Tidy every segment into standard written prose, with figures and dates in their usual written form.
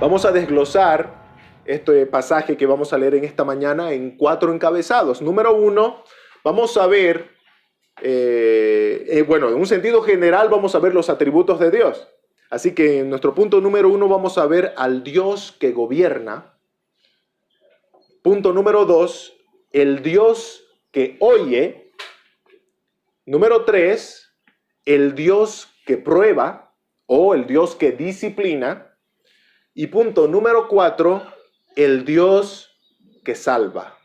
Vamos a desglosar este pasaje que vamos a leer en esta mañana en 4 encabezados. Número 1, vamos a ver, en un sentido general vamos a ver los atributos de Dios. Así que en nuestro punto número 1 vamos a ver al Dios que gobierna. Punto número 2, el Dios que oye. Número 3, el Dios que prueba o el Dios que disciplina. Y punto número 4, el Dios que salva.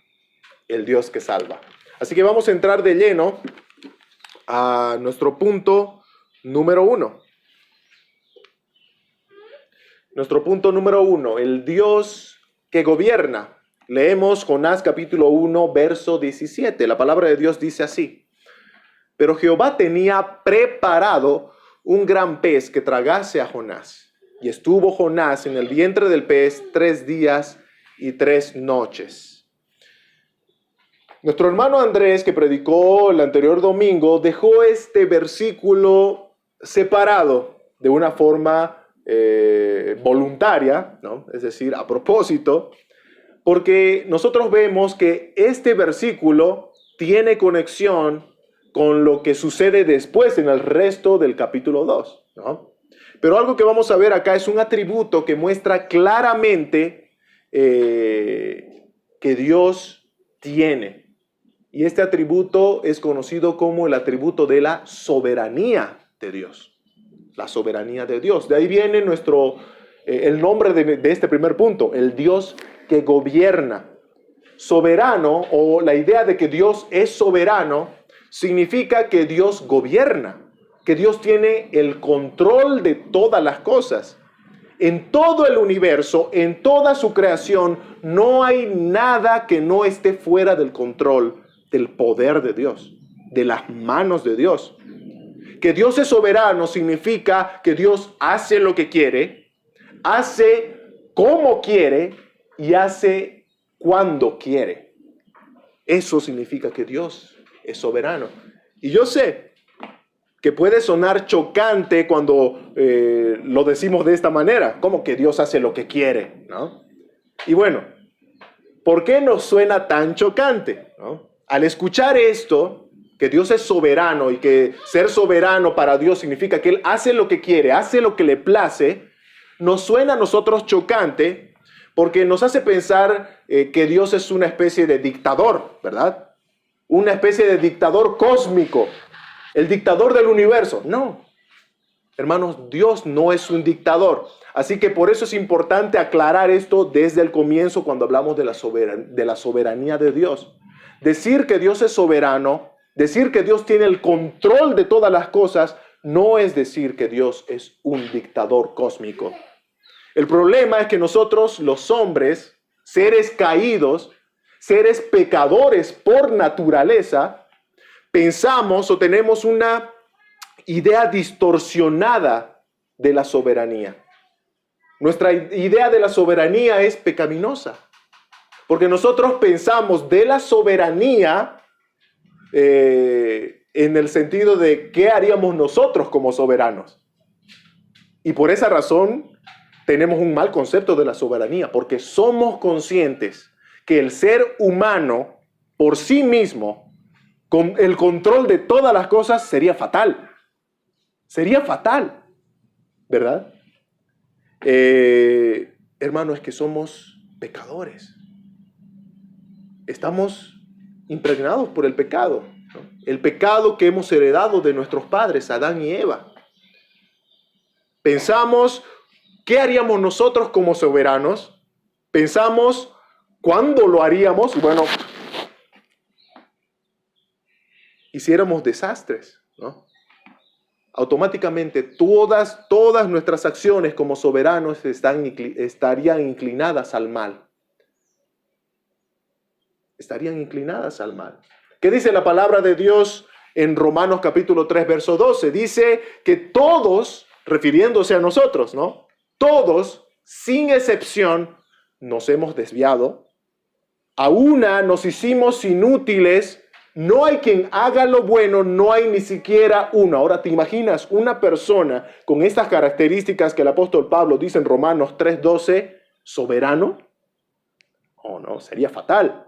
El Dios que salva. Así que vamos a entrar de lleno a nuestro punto número 1. Nuestro punto número 1, el Dios que gobierna. Leemos Jonás capítulo 1, verso 17. La palabra de Dios dice así: Pero Jehová tenía preparado un gran pez que tragase a Jonás. Y estuvo Jonás en el vientre del pez 3 días y 3 noches. Nuestro hermano Andrés, que predicó el anterior domingo, dejó este versículo separado de una forma voluntaria, ¿no? Es decir, a propósito, porque nosotros vemos que este versículo tiene conexión con lo que sucede después en el resto del capítulo 2, ¿no? Pero algo que vamos a ver acá es un atributo que muestra claramente que Dios tiene. Y este atributo es conocido como el atributo de la soberanía de Dios. La soberanía de Dios. De ahí viene el nombre de este primer punto, el Dios que gobierna. Soberano, o la idea de que Dios es soberano, significa que Dios gobierna. Que Dios tiene el control de todas las cosas. En todo el universo, en toda su creación, no hay nada que no esté fuera del control del poder de Dios, de las manos de Dios. Que Dios es soberano significa que Dios hace lo que quiere, hace como quiere y hace cuando quiere. Eso significa que Dios es soberano. Y yo sé que puede sonar chocante cuando lo decimos de esta manera, como que Dios hace lo que quiere, ¿no? Y bueno, ¿por qué nos suena tan chocante, ¿no? Al escuchar esto, que Dios es soberano y que ser soberano para Dios significa que Él hace lo que quiere, hace lo que le place, nos suena a nosotros chocante porque nos hace pensar que Dios es una especie de dictador, ¿verdad? Una especie de dictador cósmico. El dictador del universo. No, hermanos, Dios no es un dictador. Así que por eso es importante aclarar esto desde el comienzo cuando hablamos de la soberanía de Dios. Decir que Dios es soberano, decir que Dios tiene el control de todas las cosas, no es decir que Dios es un dictador cósmico. El problema es que nosotros, los hombres, seres caídos, seres pecadores por naturaleza, pensamos o tenemos una idea distorsionada de la soberanía. Nuestra idea de la soberanía es pecaminosa, porque nosotros pensamos de la soberanía en el sentido de qué haríamos nosotros como soberanos. Y por esa razón tenemos un mal concepto de la soberanía, porque somos conscientes que el ser humano por sí mismo, con el control de todas las cosas, sería fatal. Sería fatal, ¿verdad? Hermano, es que somos pecadores. Estamos impregnados por el pecado, ¿no? El pecado que hemos heredado de nuestros padres, Adán y Eva. Pensamos, ¿qué haríamos nosotros como soberanos? Pensamos, ¿cuándo lo haríamos? Y bueno, hiciéramos desastres, ¿no? Automáticamente todas nuestras acciones como soberanos estarían inclinadas al mal. Estarían inclinadas al mal. ¿Qué dice la palabra de Dios en Romanos capítulo 3, verso 12? Dice que todos, refiriéndose a nosotros, ¿no? Todos, sin excepción, nos hemos desviado. A una nos hicimos inútiles No hay quien haga lo bueno, no hay ni siquiera uno. Ahora, ¿te imaginas una persona con estas características que el apóstol Pablo dice en Romanos 3:12, soberano? Oh, no, sería fatal.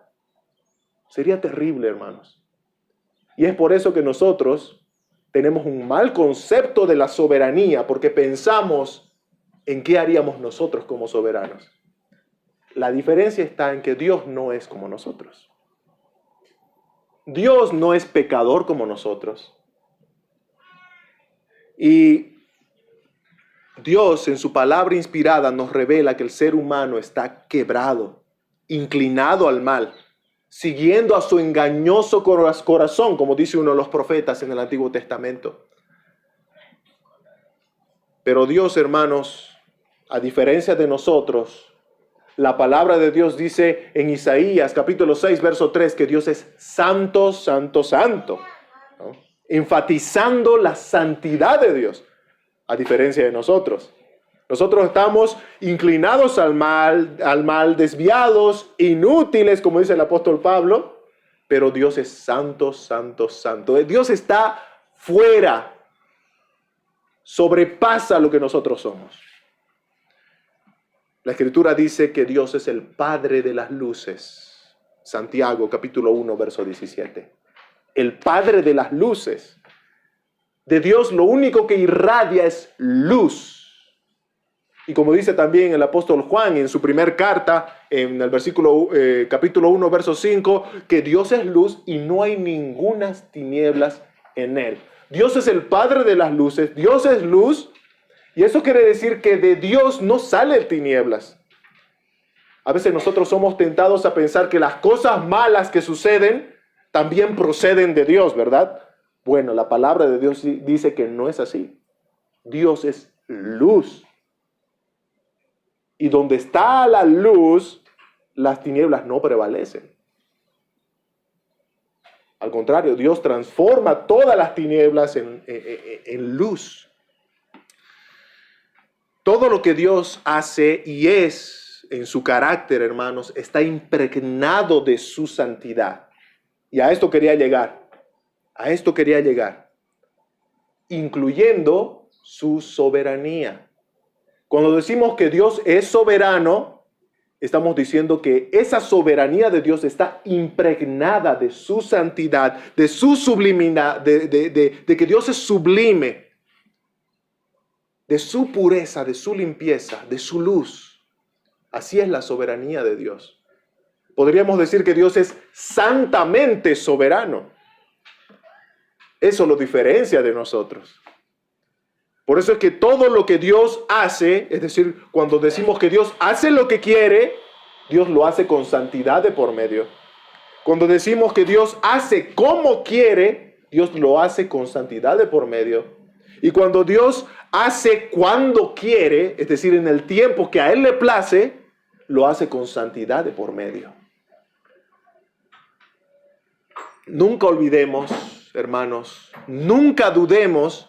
Sería terrible, hermanos. Y es por eso que nosotros tenemos un mal concepto de la soberanía, porque pensamos en qué haríamos nosotros como soberanos. La diferencia está en que Dios no es como nosotros. Dios no es pecador como nosotros. Y Dios en su palabra inspirada nos revela que el ser humano está quebrado, inclinado al mal, siguiendo a su engañoso corazón, como dice uno de los profetas en el Antiguo Testamento. Pero Dios, hermanos, a diferencia de nosotros, la palabra de Dios dice en Isaías capítulo 6, verso 3, que Dios es santo, santo, santo, ¿no? Enfatizando la santidad de Dios, a diferencia de nosotros. Nosotros estamos inclinados al mal, desviados, inútiles, como dice el apóstol Pablo, pero Dios es santo, santo, santo. Dios está fuera, sobrepasa lo que nosotros somos. La Escritura dice que Dios es el Padre de las luces. Santiago, capítulo 1, verso 17. El Padre de las luces. De Dios lo único que irradia es luz. Y como dice también el apóstol Juan en su primer carta, en el capítulo 1, verso 5, que Dios es luz y no hay ningunas tinieblas en él. Dios es el Padre de las luces, Dios es luz. Y eso quiere decir que de Dios no salen tinieblas. A veces nosotros somos tentados a pensar que las cosas malas que suceden también proceden de Dios, ¿verdad? Bueno, la palabra de Dios dice que no es así. Dios es luz. Y donde está la luz, las tinieblas no prevalecen. Al contrario, Dios transforma todas las tinieblas en luz. Todo lo que Dios hace y es en su carácter, hermanos, está impregnado de su santidad. Y a esto quería llegar. A esto quería llegar. Incluyendo su soberanía. Cuando decimos que Dios es soberano, estamos diciendo que esa soberanía de Dios está impregnada de su santidad, de su sublimidad, de que Dios es sublime. De su pureza, de su limpieza, de su luz. Así es la soberanía de Dios. Podríamos decir que Dios es santamente soberano. Eso lo diferencia de nosotros. Por eso es que todo lo que Dios hace, es decir, cuando decimos que Dios hace lo que quiere, Dios lo hace con santidad de por medio. Cuando decimos que Dios hace como quiere, Dios lo hace con santidad de por medio. Y cuando Dios hace cuando quiere, es decir, en el tiempo que a Él le place, lo hace con santidad de por medio. Nunca olvidemos, hermanos, nunca dudemos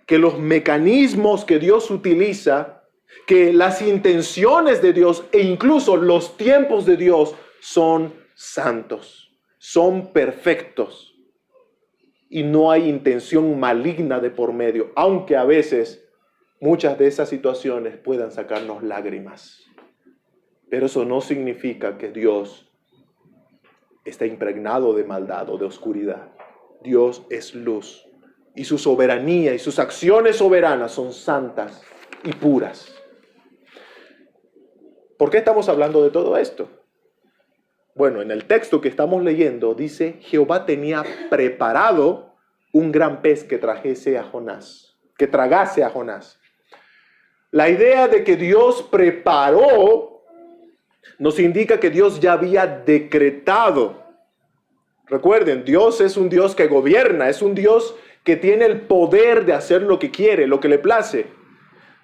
que los mecanismos que Dios utiliza, que las intenciones de Dios e incluso los tiempos de Dios son santos, son perfectos. Y no hay intención maligna de por medio, aunque a veces muchas de esas situaciones puedan sacarnos lágrimas. Pero eso no significa que Dios está impregnado de maldad o de oscuridad. Dios es luz y su soberanía y sus acciones soberanas son santas y puras. ¿Por qué estamos hablando de todo esto? Bueno, en el texto que estamos leyendo dice, Jehová tenía preparado un gran pez que tragase a Jonás, que tragase a Jonás. La idea de que Dios preparó nos indica que Dios ya había decretado. Recuerden, Dios es un Dios que gobierna, es un Dios que tiene el poder de hacer lo que quiere, lo que le place.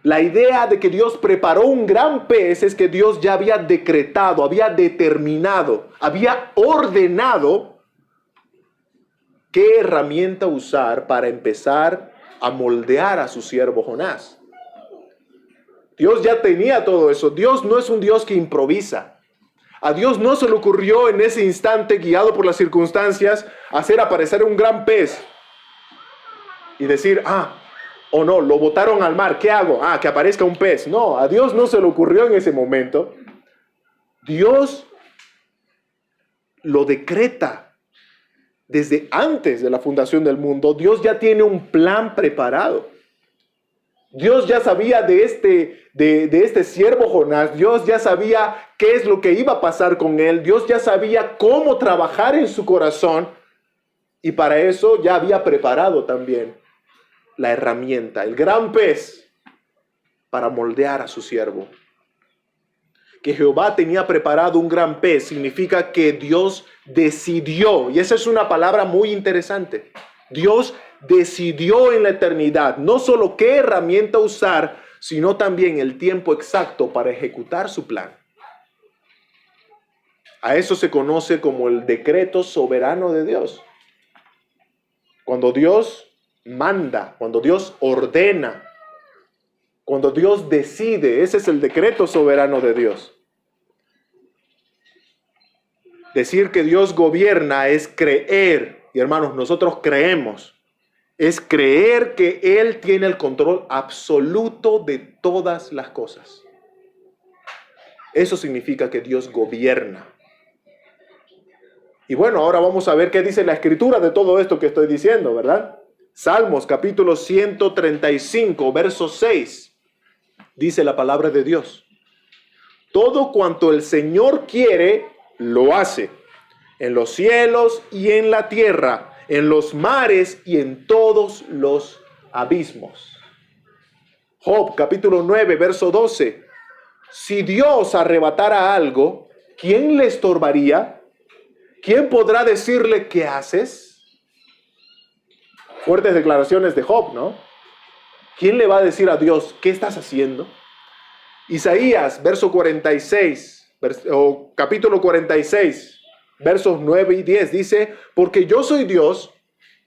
La idea de que Dios preparó un gran pez es que Dios ya había decretado, había determinado, había ordenado qué herramienta usar para empezar a moldear a su siervo Jonás. Dios ya tenía todo eso. Dios no es un Dios que improvisa. A Dios no se le ocurrió en ese instante, guiado por las circunstancias, hacer aparecer un gran pez y decir, o no, lo botaron al mar, ¿qué hago? Que aparezca un pez. No, a Dios no se le ocurrió en ese momento. Dios lo decreta desde antes de la fundación del mundo. Dios ya tiene un plan preparado. Dios ya sabía de este siervo Jonás. Dios ya sabía qué es lo que iba a pasar con él. Dios ya sabía cómo trabajar en su corazón. Y para eso ya había preparado también la herramienta, el gran pez, para moldear a su siervo. Que Jehová tenía preparado un gran pez significa que Dios decidió, y esa es una palabra muy interesante. Dios decidió en la eternidad no solo qué herramienta usar, sino también el tiempo exacto para ejecutar su plan. A eso se conoce como el decreto soberano de Dios. Cuando Dios manda, cuando Dios ordena, cuando Dios decide, ese es el decreto soberano de Dios. Decir que Dios gobierna es creer, y hermanos, nosotros creemos, es creer que Él tiene el control absoluto de todas las cosas. Eso significa que Dios gobierna. Y bueno, ahora vamos a ver qué dice la Escritura de todo esto que estoy diciendo, ¿verdad? Salmos capítulo 135, verso 6, dice la palabra de Dios. Todo cuanto el Señor quiere, lo hace, en los cielos y en la tierra, en los mares y en todos los abismos. Job capítulo 9, verso 12. Si Dios arrebatara algo, ¿quién le estorbaría? ¿Quién podrá decirle qué haces? Fuertes declaraciones de Job, ¿no? ¿Quién le va a decir a Dios qué estás haciendo? Isaías, verso 46, capítulo 46, versos 9 y 10, dice, porque yo soy Dios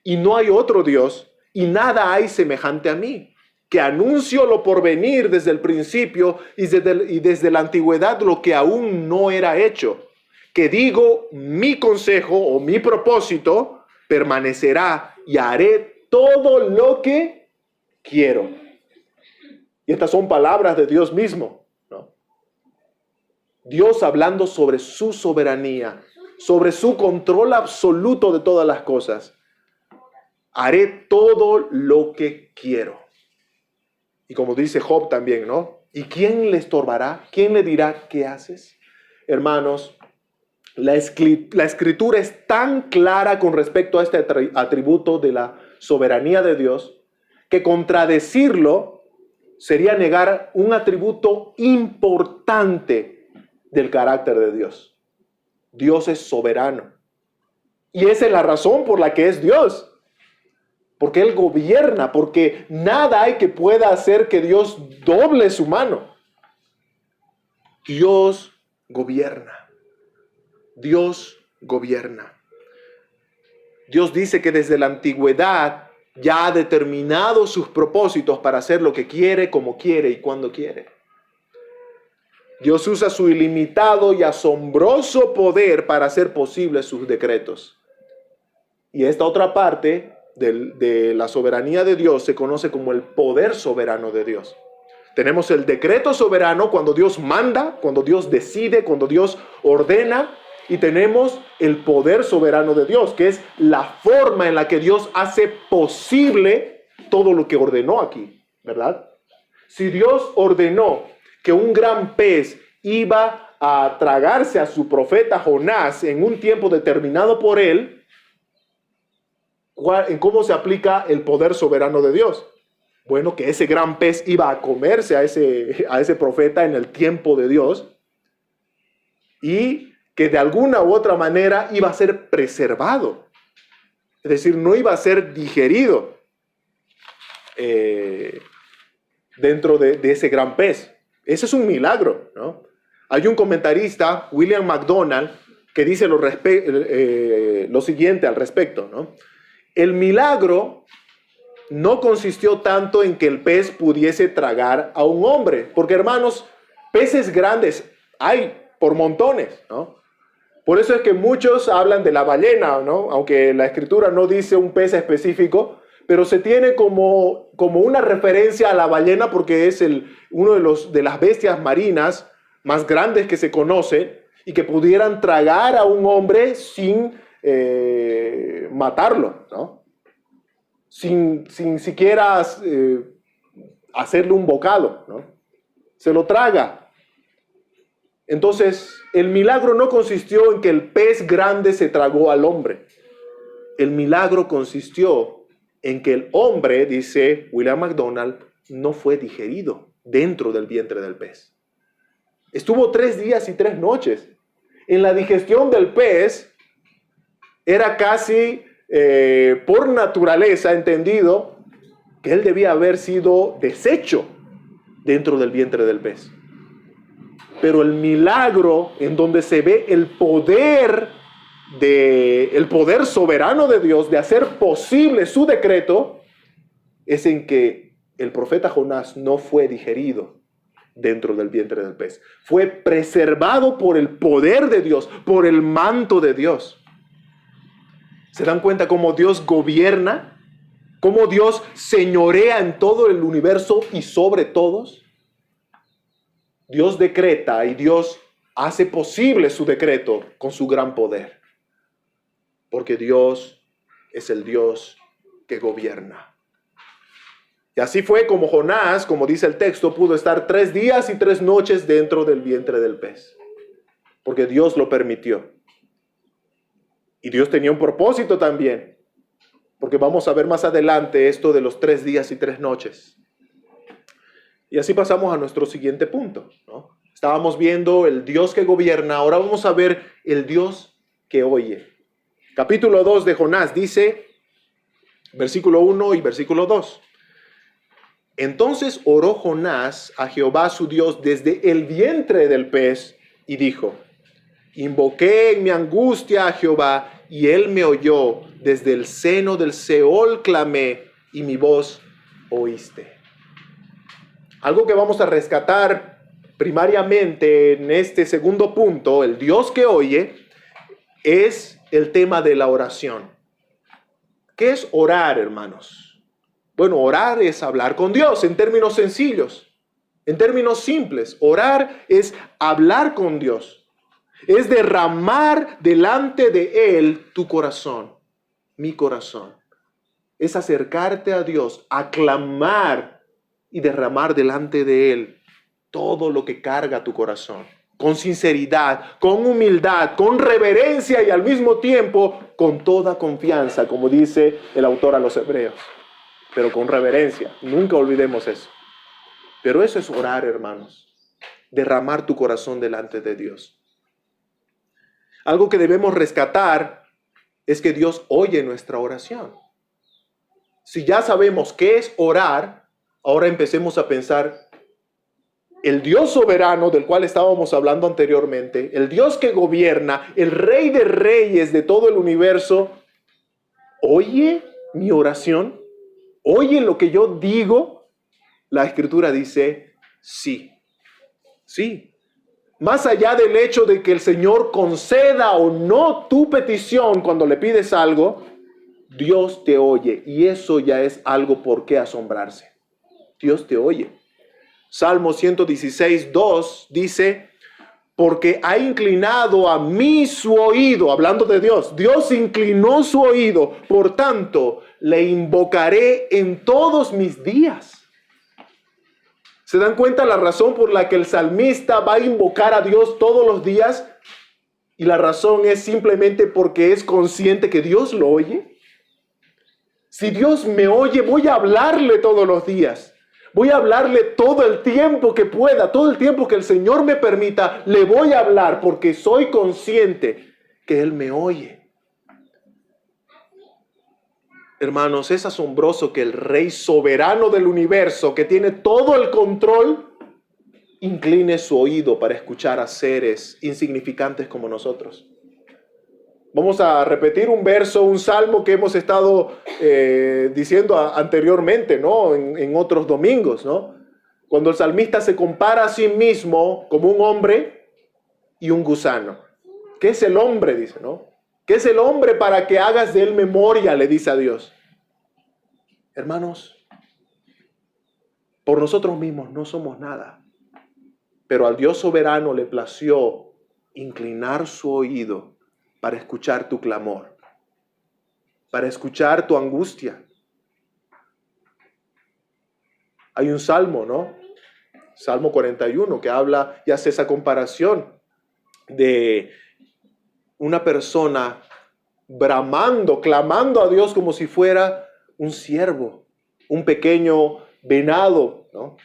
y no hay otro Dios, y nada hay semejante a mí, que anuncio lo porvenir desde el principio y desde la antigüedad lo que aún no era hecho, que digo, mi consejo o mi propósito permanecerá y haré todo lo que quiero. Y estas son palabras de Dios mismo, ¿no? Dios hablando sobre su soberanía, sobre su control absoluto de todas las cosas. Haré todo lo que quiero. Y como dice Job también, ¿no? ¿Y quién le estorbará? ¿Quién le dirá qué haces? Hermanos, la Escritura es tan clara con respecto a este atributo de la soberanía de Dios que contradecirlo sería negar un atributo importante del carácter de Dios. Dios es soberano. Y esa es la razón por la que es Dios. Porque Él gobierna, porque nada hay que pueda hacer que Dios doble su mano. Dios gobierna. Dios gobierna. Dios dice que desde la antigüedad ya ha determinado sus propósitos para hacer lo que quiere, como quiere y cuando quiere. Dios usa su ilimitado y asombroso poder para hacer posibles sus decretos. Y esta otra parte de la soberanía de Dios se conoce como el poder soberano de Dios. Tenemos el decreto soberano cuando Dios manda, cuando Dios decide, cuando Dios ordena. Y tenemos el poder soberano de Dios, que es la forma en la que Dios hace posible todo lo que ordenó aquí, ¿verdad? Si Dios ordenó que un gran pez iba a tragarse a su profeta Jonás en un tiempo determinado por él, ¿en cómo se aplica el poder soberano de Dios? Bueno, que ese gran pez iba a comerse a ese profeta en el tiempo de Dios y que de alguna u otra manera iba a ser preservado. Es decir, no iba a ser digerido dentro de ese gran pez. Ese es un milagro, ¿no? Hay un comentarista, William MacDonald, que dice lo siguiente al respecto, ¿no? El milagro no consistió tanto en que el pez pudiese tragar a un hombre, porque hermanos, peces grandes hay por montones, ¿no? Por eso es que muchos hablan de la ballena, ¿no? Aunque la escritura no dice un pez específico, pero se tiene como una referencia a la ballena porque es uno de las bestias marinas más grandes que se conocen y que pudieran tragar a un hombre sin matarlo, ¿no? Sin siquiera hacerle un bocado, ¿no? Se lo traga. Entonces, el milagro no consistió en que el pez grande se tragó al hombre. El milagro consistió en que el hombre, dice William MacDonald, no fue digerido dentro del vientre del pez. Estuvo 3 días y 3 noches. En la digestión del pez era casi por naturaleza entendido que él debía haber sido deshecho dentro del vientre del pez. Pero el milagro en donde se ve el poder soberano de Dios de hacer posible su decreto es en que el profeta Jonás no fue digerido dentro del vientre del pez. Fue preservado por el poder de Dios, por el manto de Dios. ¿Se dan cuenta cómo Dios gobierna? ¿Cómo Dios señorea en todo el universo y sobre todos? Dios decreta y Dios hace posible su decreto con su gran poder. Porque Dios es el Dios que gobierna. Y así fue como Jonás, como dice el texto, pudo estar 3 días y 3 noches dentro del vientre del pez. Porque Dios lo permitió. Y Dios tenía un propósito también. Porque vamos a ver más adelante esto de los 3 días y 3 noches. Y así pasamos a nuestro siguiente punto, ¿no? Estábamos viendo el Dios que gobierna, ahora vamos a ver el Dios que oye. Capítulo 2 de Jonás dice, versículo 1 y versículo 2. Entonces oró Jonás a Jehová su Dios desde el vientre del pez y dijo, invoqué en mi angustia a Jehová y él me oyó, desde el seno del Seol clamé y mi voz oíste. Algo que vamos a rescatar primariamente en este segundo punto, el Dios que oye, es el tema de la oración. ¿Qué es orar, hermanos? Bueno, orar es hablar con Dios en términos sencillos, en términos simples. Orar es hablar con Dios, es derramar delante de Él tu corazón, mi corazón. Es acercarte a Dios, aclamar y derramar delante de Él todo lo que carga tu corazón, con sinceridad, con humildad, con reverencia y al mismo tiempo con toda confianza, como dice el autor a los Hebreos, pero con reverencia. Nunca olvidemos eso. Pero eso es orar, hermanos, derramar tu corazón delante de Dios. Algo que debemos rescatar es que Dios oye nuestra oración. Si ya sabemos qué es orar, ahora empecemos a pensar, el Dios soberano del cual estábamos hablando anteriormente, el Dios que gobierna, el Rey de Reyes de todo el universo, ¿oye mi oración? ¿Oye lo que yo digo? La Escritura dice, sí, sí. Más allá del hecho de que el Señor conceda o no tu petición cuando le pides algo, Dios te oye y eso ya es algo por qué asombrarse. Dios te oye. Salmo 116, 2 dice, porque ha inclinado a mí su oído, hablando de Dios. Dios inclinó su oído, por tanto, le invocaré en todos mis días. ¿Se dan cuenta la razón por la que el salmista va a invocar a Dios todos los días? Y la razón es simplemente porque es consciente que Dios lo oye. Si Dios me oye, voy a hablarle todos los días. Voy a hablarle todo el tiempo que pueda, todo el tiempo que el Señor me permita, le voy a hablar porque soy consciente que Él me oye. Hermanos, es asombroso que el Rey soberano del universo, que tiene todo el control, incline su oído para escuchar a seres insignificantes como nosotros. Vamos a repetir un verso, un salmo que hemos estado diciendo anteriormente, ¿no? En otros domingos, ¿no? Cuando el salmista se compara a sí mismo como un hombre y un gusano. ¿Qué es el hombre? Dice, ¿no? ¿Qué es el hombre para que hagas de él memoria? Le dice a Dios. Hermanos, por nosotros mismos no somos nada. Pero al Dios soberano le plació inclinar su oído para escuchar tu clamor, para escuchar tu angustia. Hay un salmo, ¿no? Salmo 41, que habla y hace esa comparación de una persona bramando, clamando a Dios como si fuera un ciervo, un pequeño venado, ¿no?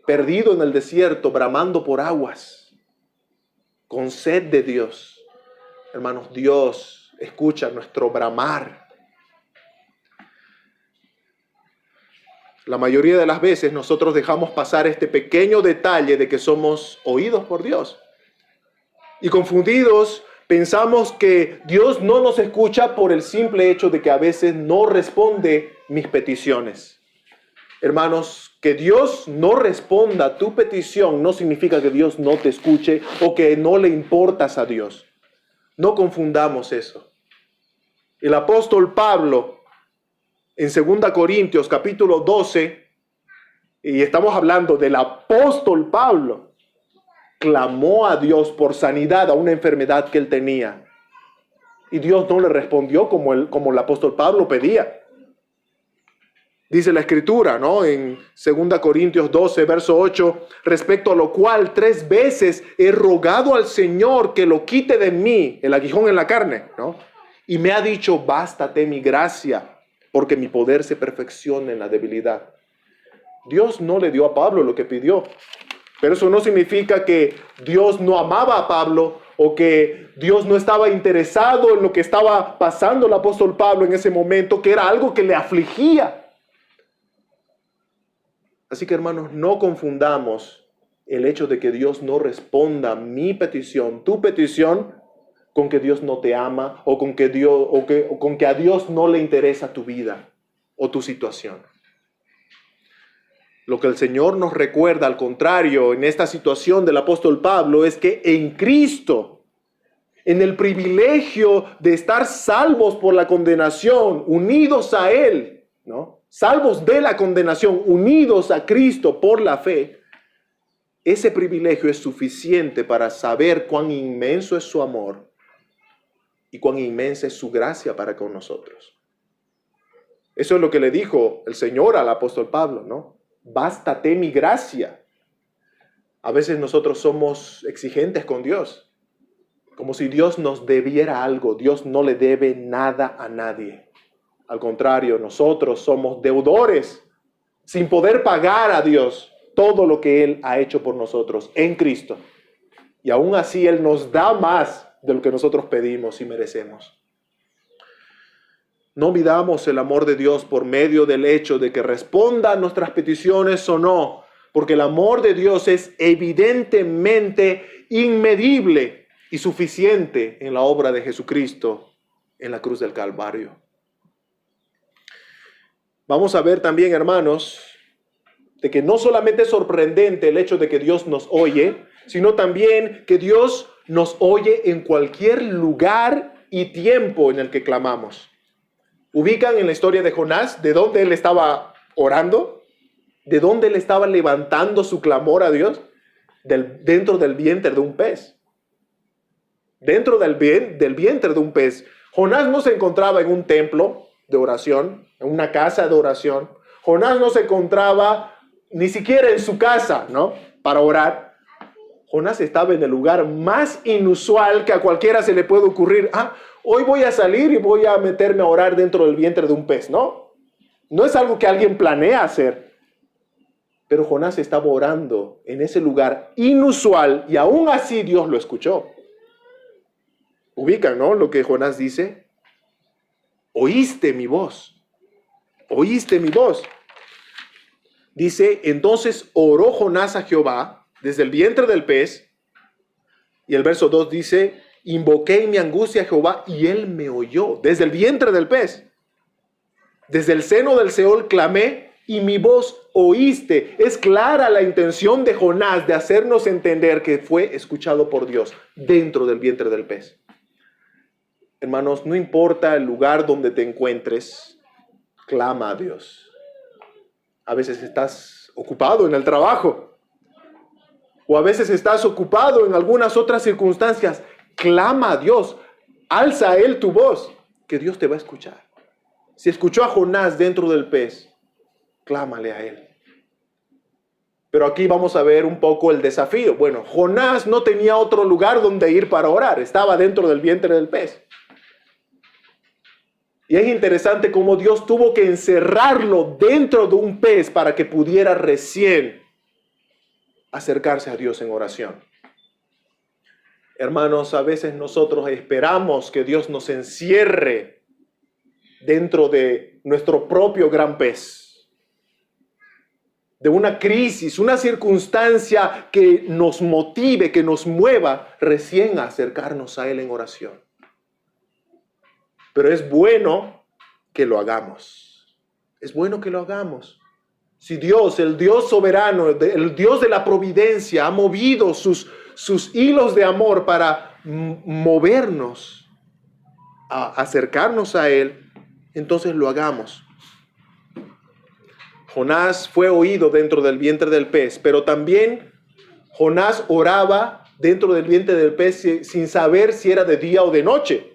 Perdido en el desierto, bramando por aguas, con sed de Dios. Hermanos, Dios escucha nuestro bramar. La mayoría de las veces nosotros dejamos pasar este pequeño detalle de que somos oídos por Dios. Y confundidos, pensamos que Dios no nos escucha por el simple hecho de que a veces no responde mis peticiones. Hermanos, que Dios no responda a tu petición no significa que Dios no te escuche o que no le importas a Dios. No confundamos eso. El apóstol Pablo, en 2 Corintios capítulo 12, y estamos hablando del apóstol Pablo, clamó a Dios por sanidad a una enfermedad que él tenía. Y Dios no le respondió como el apóstol Pablo pedía. Dice la Escritura, ¿no? En 2 Corintios 12, verso 8, respecto a lo cual 3 veces he rogado al Señor que lo quite de mí, el aguijón en la carne, ¿no? Y me ha dicho, bástate mi gracia, porque mi poder se perfecciona en la debilidad. Dios no le dio a Pablo lo que pidió, pero eso no significa que Dios no amaba a Pablo o que Dios no estaba interesado en lo que estaba pasando el apóstol Pablo en ese momento, que era algo que le afligía. Así que, hermanos, no confundamos el hecho de que Dios no responda mi petición, tu petición, con que Dios no te ama o con que a Dios no le interesa tu vida o tu situación. Lo que el Señor nos recuerda, al contrario, en esta situación del apóstol Pablo, es que en Cristo, en el privilegio de estar salvos por la condenación, unidos a Él, ¿no? Salvos de la condenación, unidos a Cristo por la fe, ese privilegio es suficiente para saber cuán inmenso es su amor y cuán inmensa es su gracia para con nosotros. Eso es lo que le dijo el Señor al apóstol Pablo, ¿no? Bástate mi gracia. A veces nosotros somos exigentes con Dios, como si Dios nos debiera algo. Dios no le debe nada a nadie. Al contrario, nosotros somos deudores, sin poder pagar a Dios todo lo que Él ha hecho por nosotros en Cristo. Y aún así Él nos da más de lo que nosotros pedimos y merecemos. No midamos el amor de Dios por medio del hecho de que responda a nuestras peticiones o no, porque el amor de Dios es evidentemente inmedible y suficiente en la obra de Jesucristo en la cruz del Calvario. Vamos a ver también, hermanos, de que no solamente es sorprendente el hecho de que Dios nos oye, sino también que Dios nos oye en cualquier lugar y tiempo en el que clamamos. ¿Ubican en la historia de Jonás de dónde él estaba orando? ¿De dónde él estaba levantando su clamor a Dios? Dentro del vientre de un pez. Dentro del vientre de un pez. Jonás no se encontraba en un templo de oración, en una casa de oración. Jonás no se encontraba ni siquiera en su casa, ¿no? Para orar. Jonás estaba en el lugar más inusual que a cualquiera se le puede ocurrir. Hoy voy a salir y voy a meterme a orar dentro del vientre de un pez, ¿no? No es algo que alguien planea hacer. Pero Jonás estaba orando en ese lugar inusual y aún así Dios lo escuchó. Ubican, ¿no? Lo que Jonás dice. Oíste mi voz. Oíste mi voz. Dice, entonces oró Jonás a Jehová desde el vientre del pez. Y el verso 2 dice, invoqué en mi angustia a Jehová y él me oyó. Desde el vientre del pez. Desde el seno del Seol clamé y mi voz oíste. Es clara la intención de Jonás de hacernos entender que fue escuchado por Dios dentro del vientre del pez. Hermanos, no importa el lugar donde te encuentres, clama a Dios. A veces estás ocupado en el trabajo, o a veces estás ocupado en algunas otras circunstancias. Clama a Dios, alza a Él tu voz, que Dios te va a escuchar. Si escuchó a Jonás dentro del pez, clámale a Él. Pero aquí vamos a ver un poco el desafío. Bueno, Jonás no tenía otro lugar donde ir para orar, estaba dentro del vientre del pez. Y es interesante cómo Dios tuvo que encerrarlo dentro de un pez para que pudiera recién acercarse a Dios en oración. Hermanos, a veces nosotros esperamos que Dios nos encierre dentro de nuestro propio gran pez, de una crisis, una circunstancia que nos motive, que nos mueva recién a acercarnos a Él en oración. Pero es bueno que lo hagamos. Es bueno que lo hagamos. Si Dios, el Dios soberano, el Dios de la providencia, ha movido sus hilos de amor para movernos, a acercarnos a Él, entonces lo hagamos. Jonás fue oído dentro del vientre del pez, pero también Jonás oraba dentro del vientre del pez sin saber si era de día o de noche.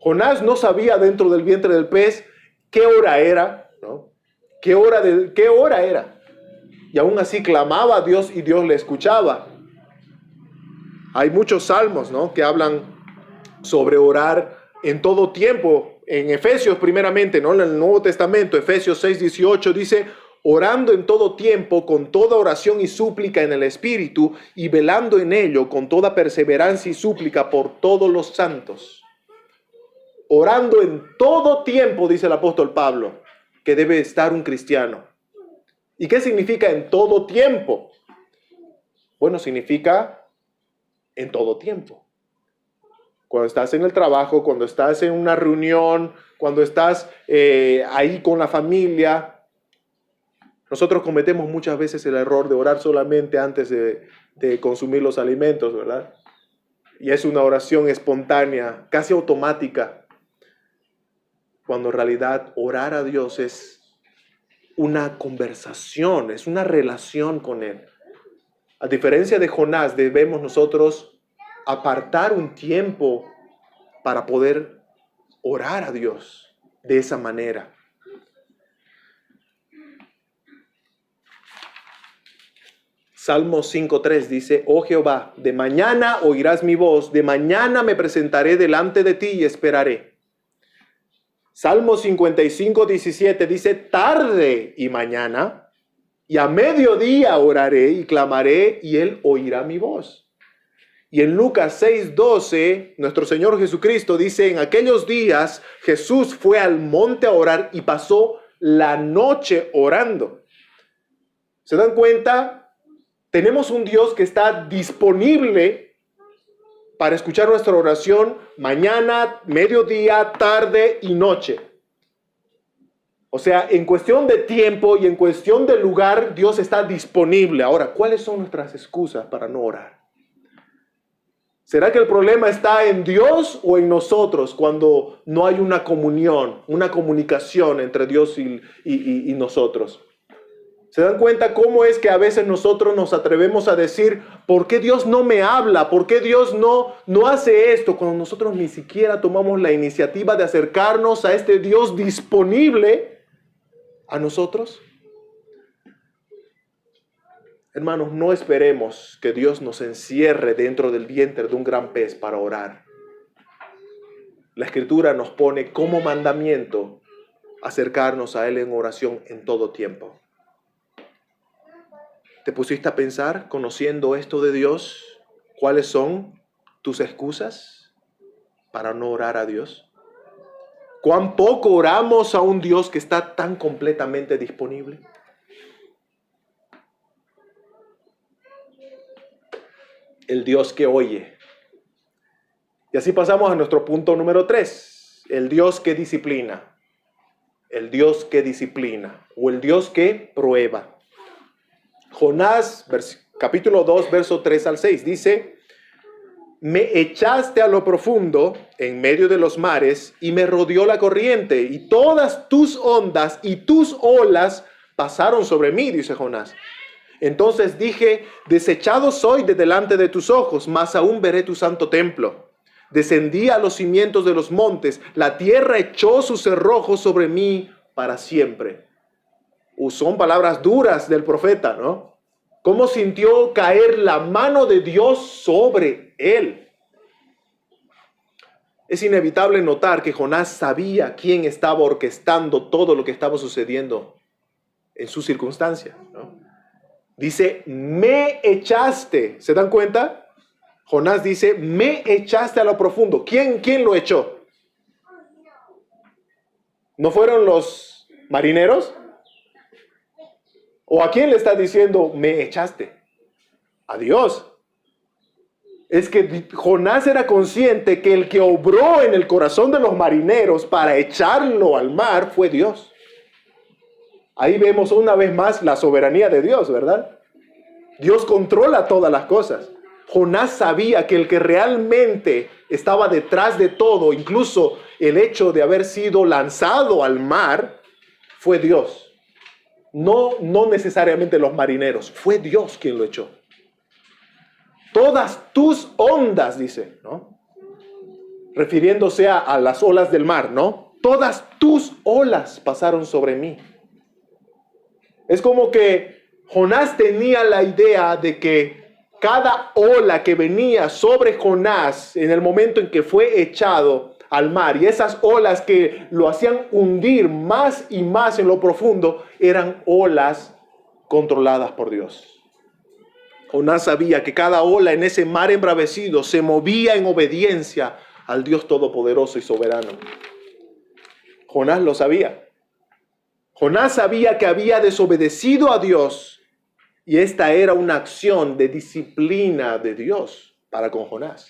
Jonás no sabía dentro del vientre del pez qué hora era, ¿no? ¿Qué hora era? Y aún así clamaba a Dios y Dios le escuchaba. Hay muchos salmos, ¿no?, que hablan sobre orar en todo tiempo. En Efesios primeramente, ¿no?, en el Nuevo Testamento, Efesios 6:18 dice: orando en todo tiempo, con toda oración y súplica en el Espíritu, y velando en ello con toda perseverancia y súplica por todos los santos. Orando en todo tiempo, dice el apóstol Pablo, que debe estar un cristiano. ¿Y qué significa en todo tiempo? Bueno, significa en todo tiempo. Cuando estás en el trabajo, cuando estás en una reunión, cuando estás ahí con la familia. Nosotros cometemos muchas veces el error de orar solamente antes de consumir los alimentos, ¿verdad? Y es una oración espontánea, casi automática, cuando en realidad orar a Dios es una conversación, es una relación con Él. A diferencia de Jonás, debemos nosotros apartar un tiempo para poder orar a Dios de esa manera. Salmo 5:3 dice: oh Jehová, de mañana oirás mi voz, de mañana me presentaré delante de ti y esperaré. Salmo 55:17 dice: tarde y mañana, y a mediodía oraré y clamaré, y Él oirá mi voz. Y en Lucas 6:12, nuestro Señor Jesucristo dice: en aquellos días Jesús fue al monte a orar y pasó la noche orando. ¿Se dan cuenta? Tenemos un Dios que está disponible para escuchar nuestra oración mañana, mediodía, tarde y noche. O sea, en cuestión de tiempo y en cuestión de lugar, Dios está disponible. Ahora, ¿cuáles son nuestras excusas para no orar? ¿Será que el problema está en Dios o en nosotros cuando no hay una comunión, una comunicación entre Dios y nosotros? ¿Se dan cuenta cómo es que a veces nosotros nos atrevemos a decir: ¿por qué Dios no me habla? ¿Por qué Dios no hace esto? Cuando nosotros ni siquiera tomamos la iniciativa de acercarnos a este Dios disponible a nosotros. Hermanos, no esperemos que Dios nos encierre dentro del vientre de un gran pez para orar. La Escritura nos pone como mandamiento acercarnos a Él en oración en todo tiempo. ¿Te pusiste a pensar, conociendo esto de Dios, cuáles son tus excusas para no orar a Dios? ¿Cuán poco oramos a un Dios que está tan completamente disponible? El Dios que oye. Y así pasamos a nuestro punto número 3, el Dios que disciplina. el Dios que disciplina o el Dios que prueba. Jonás, capítulo 2, verso 3 al 6, dice: me echaste a lo profundo, en medio de los mares, y me rodeó la corriente, y todas tus ondas y tus olas pasaron sobre mí, dice Jonás. Entonces dije: desechado soy de delante de tus ojos, mas aún veré tu santo templo. Descendí a los cimientos de los montes, la tierra echó sus cerrojos sobre mí para siempre. Son palabras duras del profeta, ¿no? ¿Cómo sintió caer la mano de Dios sobre él? Es inevitable notar que Jonás sabía quién estaba orquestando todo lo que estaba sucediendo en su circunstancia, ¿no? Dice: me echaste. ¿Se dan cuenta? Jonás dice: me echaste a lo profundo. ¿Quién lo echó? ¿No fueron los marineros? ¿O a quién le está diciendo me echaste? A Dios. Es que Jonás era consciente que el que obró en el corazón de los marineros para echarlo al mar fue Dios. Ahí vemos una vez más la soberanía de Dios, ¿verdad? Dios controla todas las cosas. Jonás sabía que el que realmente estaba detrás de todo, incluso el hecho de haber sido lanzado al mar, fue Dios. No necesariamente los marineros, fue Dios quien lo echó. Todas tus ondas, dice, ¿no? Refiriéndose a las olas del mar, ¿no? Todas tus olas pasaron sobre mí. Es como que Jonás tenía la idea de que cada ola que venía sobre Jonás en el momento en que fue echado al mar, y esas olas que lo hacían hundir más y más en lo profundo, eran olas controladas por Dios. Jonás sabía que cada ola en ese mar embravecido se movía en obediencia al Dios todopoderoso y soberano. Jonás lo sabía. Jonás sabía que había desobedecido a Dios, y esta era una acción de disciplina de Dios para con Jonás,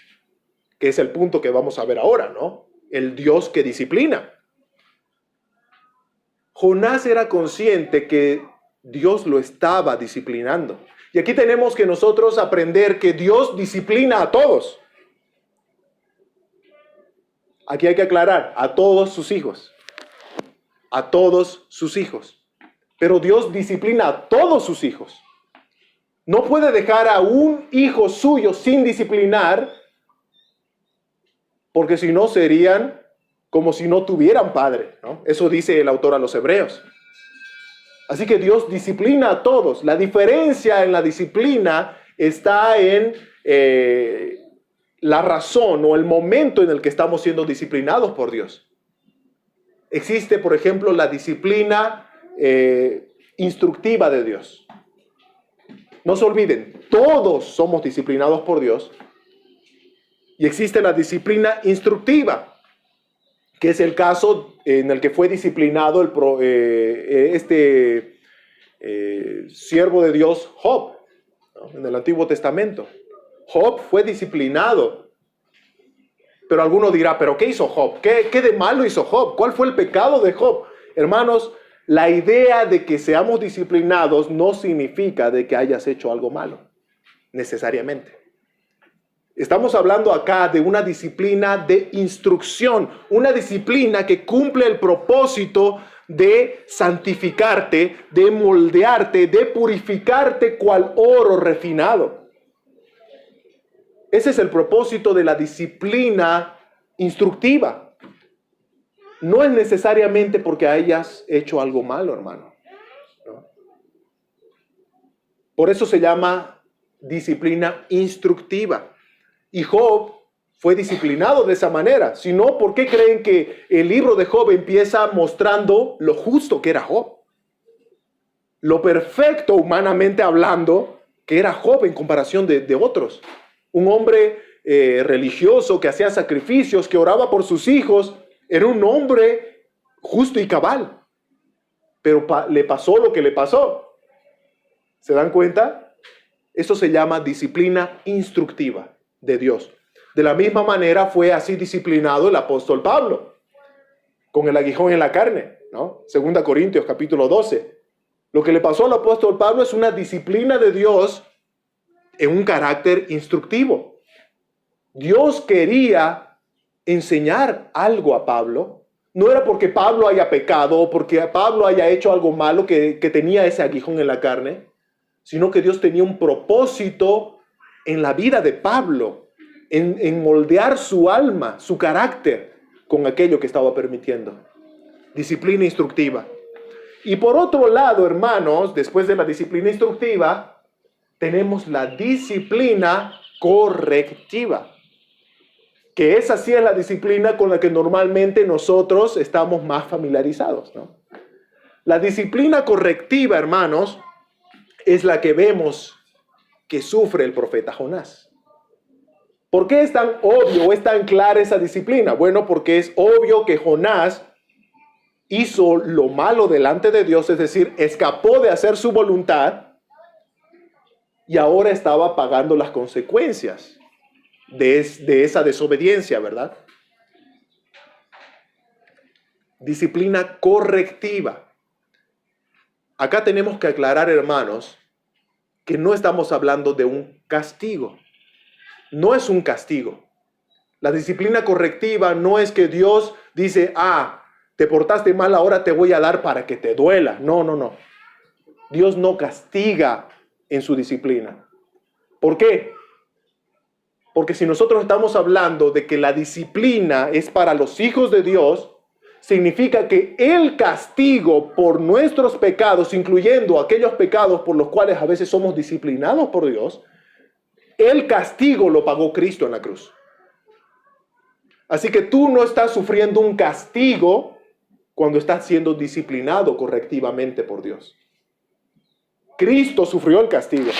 que es el punto que vamos a ver ahora, ¿no? El Dios que disciplina. Jonás era consciente que Dios lo estaba disciplinando. Y aquí tenemos que nosotros aprender que Dios disciplina a todos. Aquí hay que aclarar: a todos sus hijos. A todos sus hijos. Pero Dios disciplina a todos sus hijos. No puede dejar a un hijo suyo sin disciplinar, porque si no serían como si no tuvieran padre, ¿no? Eso dice el autor a los Hebreos. Así que Dios disciplina a todos. La diferencia en la disciplina está en la razón o el momento en el que estamos siendo disciplinados por Dios. Existe, por ejemplo, la disciplina instructiva de Dios. No se olviden, todos somos disciplinados por Dios. Y existe la disciplina instructiva, que es el caso en el que fue disciplinado siervo de Dios, Job, ¿no? En el Antiguo Testamento. Job fue disciplinado. Pero alguno dirá: ¿pero qué hizo Job? ¿Qué de malo hizo Job? ¿Cuál fue el pecado de Job? Hermanos, la idea de que seamos disciplinados no significa de que hayas hecho algo malo, necesariamente. Estamos hablando acá de una disciplina de instrucción, una disciplina que cumple el propósito de santificarte, de moldearte, de purificarte cual oro refinado. Ese es el propósito de la disciplina instructiva. No es necesariamente porque hayas hecho algo malo, hermano, ¿no? Por eso se llama disciplina instructiva. Y Job fue disciplinado de esa manera. Si no, ¿por qué creen que el libro de Job empieza mostrando lo justo que era Job? Lo perfecto, humanamente hablando, que era Job en comparación de otros. Un hombre religioso que hacía sacrificios, que oraba por sus hijos. Era un hombre justo y cabal. Pero le pasó lo que le pasó. ¿Se dan cuenta? Eso se llama disciplina instructiva de Dios. De la misma manera fue así disciplinado el apóstol Pablo, con el aguijón en la carne. ¿no? 2 Corintios capítulo 12. Lo que le pasó al apóstol Pablo es una disciplina de Dios en un carácter instructivo. Dios quería enseñar algo a Pablo. No era porque Pablo haya pecado o porque Pablo haya hecho algo malo que tenía ese aguijón en la carne, sino que Dios tenía un propósito en la vida de Pablo, en moldear su alma, su carácter con aquello que estaba permitiendo. Disciplina instructiva. Y por otro lado, hermanos, después de la disciplina instructiva, tenemos la disciplina correctiva, que esa sí es la disciplina con la que normalmente nosotros estamos más familiarizados, ¿no? La disciplina correctiva, hermanos, es la que vemos que sufre el profeta Jonás. ¿Por qué es tan obvio o es tan clara esa disciplina? Bueno, porque es obvio que Jonás hizo lo malo delante de Dios, es decir, escapó de hacer su voluntad y ahora estaba pagando las consecuencias de esa desobediencia, ¿verdad? Disciplina correctiva. Acá tenemos que aclarar, hermanos, que no estamos hablando de un castigo. No es un castigo. La disciplina correctiva no es que Dios dice, te portaste mal, ahora te voy a dar para que te duela. No, no, no. Dios no castiga en su disciplina. ¿Por qué? Porque si nosotros estamos hablando de que la disciplina es para los hijos de Dios, significa que el castigo por nuestros pecados, incluyendo aquellos pecados por los cuales a veces somos disciplinados por Dios, el castigo lo pagó Cristo en la cruz. Así que tú no estás sufriendo un castigo cuando estás siendo disciplinado correctivamente por Dios. Cristo sufrió el castigo.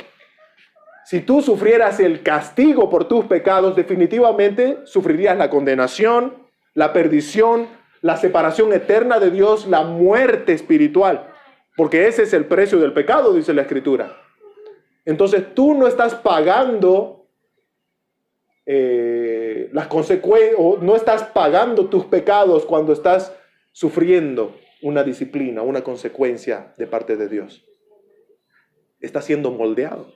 Si tú sufrieras el castigo por tus pecados, definitivamente sufrirías la condenación, la perdición, la separación eterna de Dios, la muerte espiritual. Porque ese es el precio del pecado, dice la Escritura. Entonces tú no estás pagando las consecuencias, o no estás pagando tus pecados cuando estás sufriendo una disciplina, una consecuencia de parte de Dios. Estás siendo moldeado.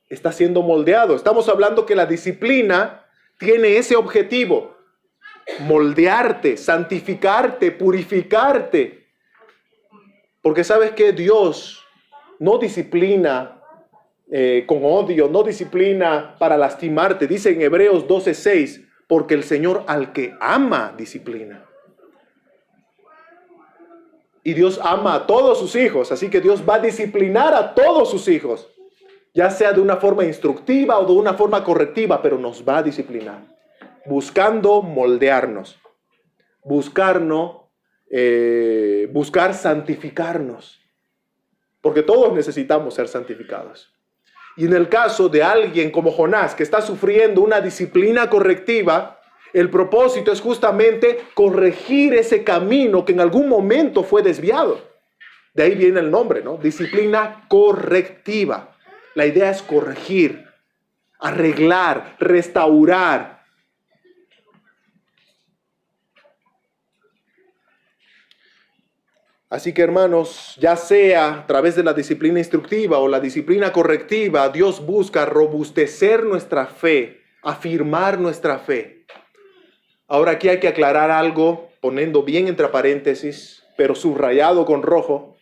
Está siendo moldeado. Estamos hablando que la disciplina tiene ese objetivo: moldearte, santificarte, purificarte. Porque sabes que Dios no disciplina con odio, no disciplina para lastimarte. Dice en Hebreos 12:6, porque el Señor al que ama disciplina. Y Dios ama a todos sus hijos, así que Dios va a disciplinar a todos sus hijos, ya sea de una forma instructiva o de una forma correctiva, pero nos va a disciplinar, buscando moldearnos, buscar santificarnos, porque todos necesitamos ser santificados. Y en el caso de alguien como Jonás, que está sufriendo una disciplina correctiva, el propósito es justamente corregir ese camino que en algún momento fue desviado. De ahí viene el nombre, ¿no? Disciplina correctiva. La idea es corregir, arreglar, restaurar. Así que, hermanos, ya sea a través de la disciplina instructiva o la disciplina correctiva, Dios busca robustecer nuestra fe, afirmar nuestra fe. Ahora aquí hay que aclarar algo, poniendo bien entre paréntesis, pero subrayado con rojo,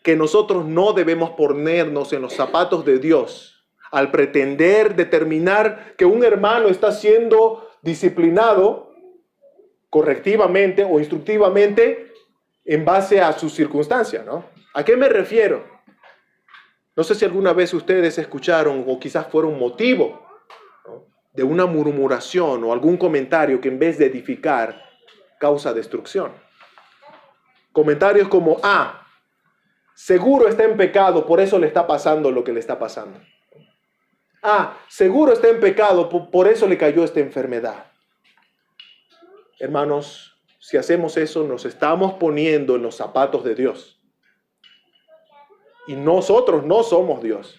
que nosotros no debemos ponernos en los zapatos de Dios al pretender determinar que un hermano está siendo disciplinado correctivamente o instructivamente en base a sus circunstancias, ¿no? ¿A qué me refiero? No sé si alguna vez ustedes escucharon o quizás fueron motivo, ¿no?, de una murmuración o algún comentario que en vez de edificar causa destrucción. Comentarios como, seguro está en pecado, por eso le está pasando lo que le está pasando. Seguro está en pecado, por eso le cayó esta enfermedad. Hermanos, si hacemos eso, nos estamos poniendo en los zapatos de Dios. Y nosotros no somos Dios.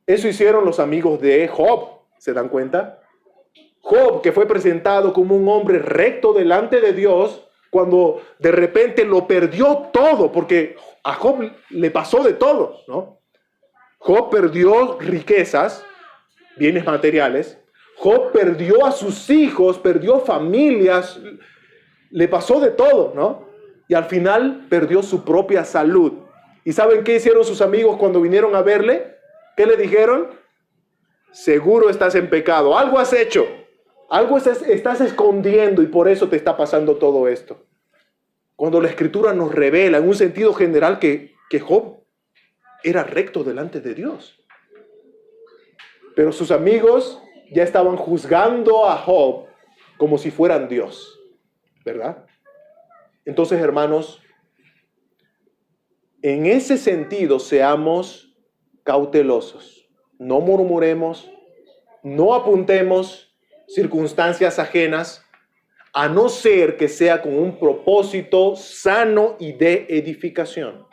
Eso hicieron los amigos de Job, ¿se dan cuenta? Job, que fue presentado como un hombre recto delante de Dios, cuando de repente lo perdió todo, porque a Job le pasó de todo, ¿no? Job perdió riquezas, bienes materiales. Job perdió a sus hijos, perdió familias, le pasó de todo, ¿no? Y al final perdió su propia salud. ¿Y saben qué hicieron sus amigos cuando vinieron a verle? ¿Qué le dijeron? Seguro estás en pecado, algo has hecho, algo estás escondiendo y por eso te está pasando todo esto. Cuando la Escritura nos revela en un sentido general que Job era recto delante de Dios. Pero sus amigos ya estaban juzgando a Job como si fueran Dios, ¿verdad? Entonces, hermanos, en ese sentido seamos cautelosos. No murmuremos, no apuntemos circunstancias ajenas, a no ser que sea con un propósito sano y de edificación.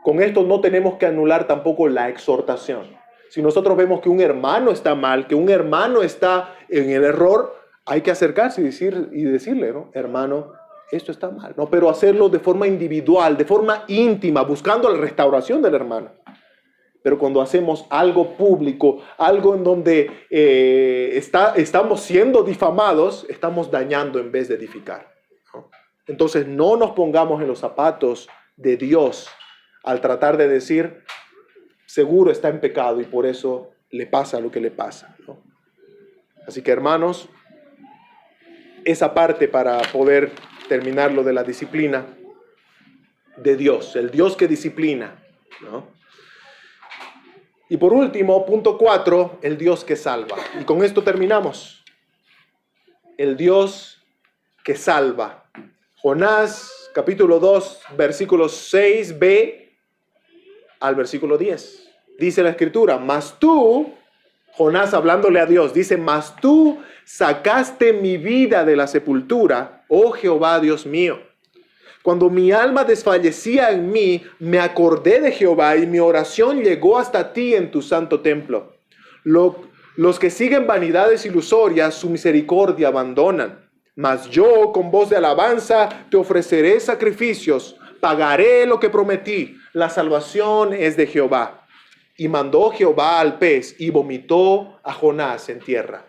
Con esto no tenemos que anular tampoco la exhortación. Si nosotros vemos que un hermano está mal, que un hermano está en el error, hay que acercarse y decirle, ¿no? Hermano, esto está mal, ¿no? Pero hacerlo de forma individual, de forma íntima, buscando la restauración del hermano. Pero cuando hacemos algo público, algo en donde estamos siendo difamados, estamos dañando en vez de edificar, ¿no? Entonces no nos pongamos en los zapatos de Dios al tratar de decir, seguro está en pecado y por eso le pasa lo que le pasa, ¿no? Así que, hermanos, esa parte para poder terminar lo de la disciplina de Dios, el Dios que disciplina, ¿no? Y por último, punto 4, el Dios que salva. Y con esto terminamos. El Dios que salva. Jonás, capítulo 2, versículos 6b al versículo 10. Dice la Escritura, mas tú, Jonás hablándole a Dios, dice, mas tú sacaste mi vida de la sepultura, oh Jehová, Dios mío. Cuando mi alma desfallecía en mí, me acordé de Jehová y mi oración llegó hasta ti en tu santo templo. Los que siguen vanidades ilusorias, su misericordia abandonan. Mas yo, con voz de alabanza, te ofreceré sacrificios, pagaré lo que prometí. La salvación es de Jehová. Y mandó Jehová al pez y vomitó a Jonás en tierra.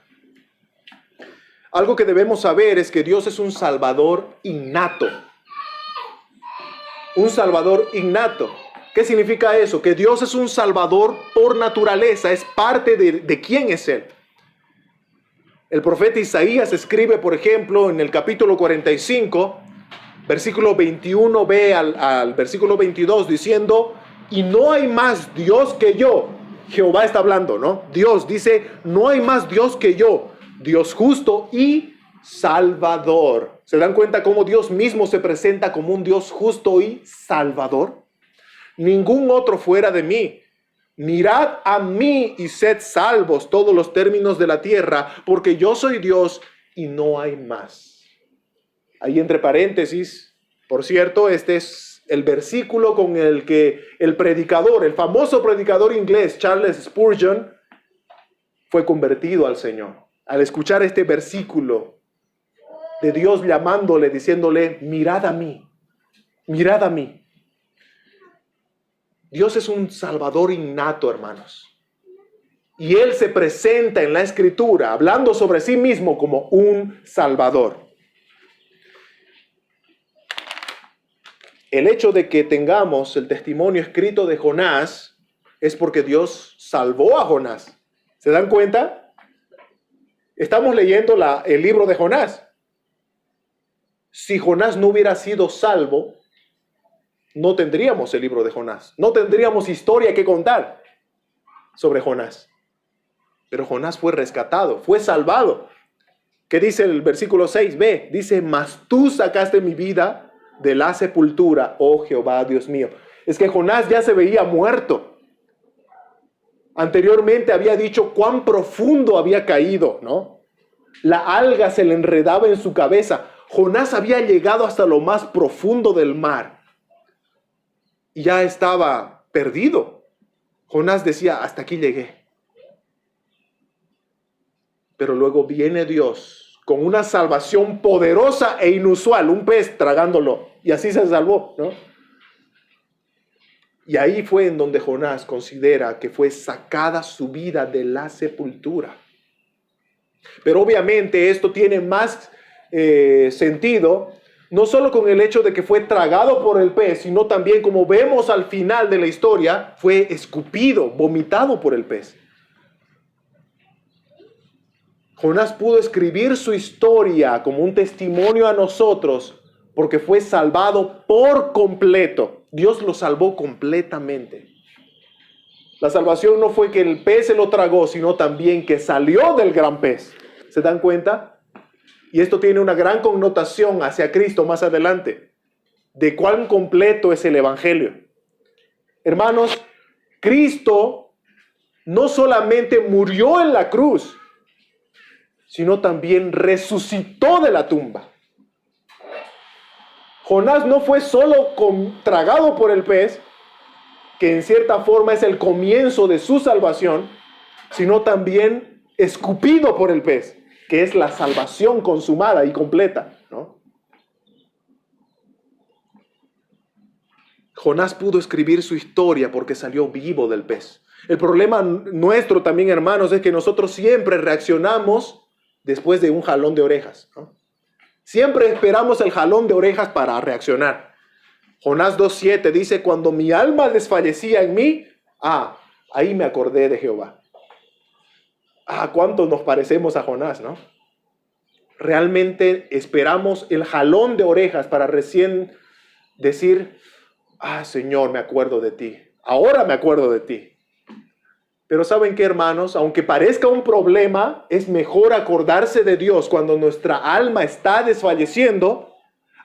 Algo que debemos saber es que Dios es un salvador innato. Un salvador innato. ¿Qué significa eso? Que Dios es un salvador por naturaleza, es parte de quién es Él. El profeta Isaías escribe, por ejemplo, en el capítulo 45, versículo 21b al versículo 22, diciendo, y no hay más Dios que yo. Jehová está hablando, ¿no? Dios dice, no hay más Dios que yo, Dios justo y salvador. ¿Se dan cuenta cómo Dios mismo se presenta como un Dios justo y salvador? Ningún otro fuera de mí. Mirad a mí y sed salvos todos los términos de la tierra, porque yo soy Dios y no hay más. Ahí entre paréntesis, por cierto, este es el versículo con el que el predicador, el famoso predicador inglés Charles Spurgeon, fue convertido al Señor. Al escuchar este versículo de Dios llamándole, diciéndole, mirad a mí, mirad a mí. Dios es un salvador innato, hermanos. Y Él se presenta en la Escritura, hablando sobre sí mismo como un salvador. El hecho de que tengamos el testimonio escrito de Jonás es porque Dios salvó a Jonás. ¿Se dan cuenta? Estamos leyendo el libro de Jonás. Si Jonás no hubiera sido salvo, no tendríamos el libro de Jonás. No tendríamos historia que contar sobre Jonás. Pero Jonás fue rescatado, fue salvado. ¿Qué dice el versículo 6b? Dice, mas tú sacaste mi vida de la sepultura, oh Jehová, Dios mío. Es que Jonás ya se veía muerto. Anteriormente había dicho cuán profundo había caído, ¿no? La alga se le enredaba en su cabeza. Jonás había llegado hasta lo más profundo del mar. Y ya estaba perdido. Jonás decía, hasta aquí llegué. Pero luego viene Dios con una salvación poderosa e inusual, un pez tragándolo, y así se salvó, ¿no? Y ahí fue en donde Jonás considera que fue sacada su vida de la sepultura. Pero obviamente esto tiene más sentido, no solo con el hecho de que fue tragado por el pez, sino también, como vemos al final de la historia, fue escupido, vomitado por el pez. Jonás pudo escribir su historia como un testimonio a nosotros porque fue salvado por completo. Dios lo salvó completamente. La salvación no fue que el pez se lo tragó, sino también que salió del gran pez. ¿Se dan cuenta? Y esto tiene una gran connotación hacia Cristo más adelante, de cuán completo es el Evangelio. Hermanos, Cristo no solamente murió en la cruz, sino también resucitó de la tumba. Jonás no fue solo tragado por el pez, que en cierta forma es el comienzo de su salvación, sino también escupido por el pez, que es la salvación consumada y completa, ¿no? Jonás pudo escribir su historia porque salió vivo del pez. El problema nuestro también, hermanos, es que nosotros siempre reaccionamos después de un jalón de orejas, ¿no? Siempre esperamos el jalón de orejas para reaccionar. Jonás 2:7 dice, cuando mi alma desfallecía en mí, ahí me acordé de Jehová. Cuánto nos parecemos a Jonás, ¿no? Realmente esperamos el jalón de orejas para recién decir, Señor, me acuerdo de ti. Ahora me acuerdo de ti. Pero ¿saben qué, hermanos? Aunque parezca un problema, es mejor acordarse de Dios cuando nuestra alma está desfalleciendo,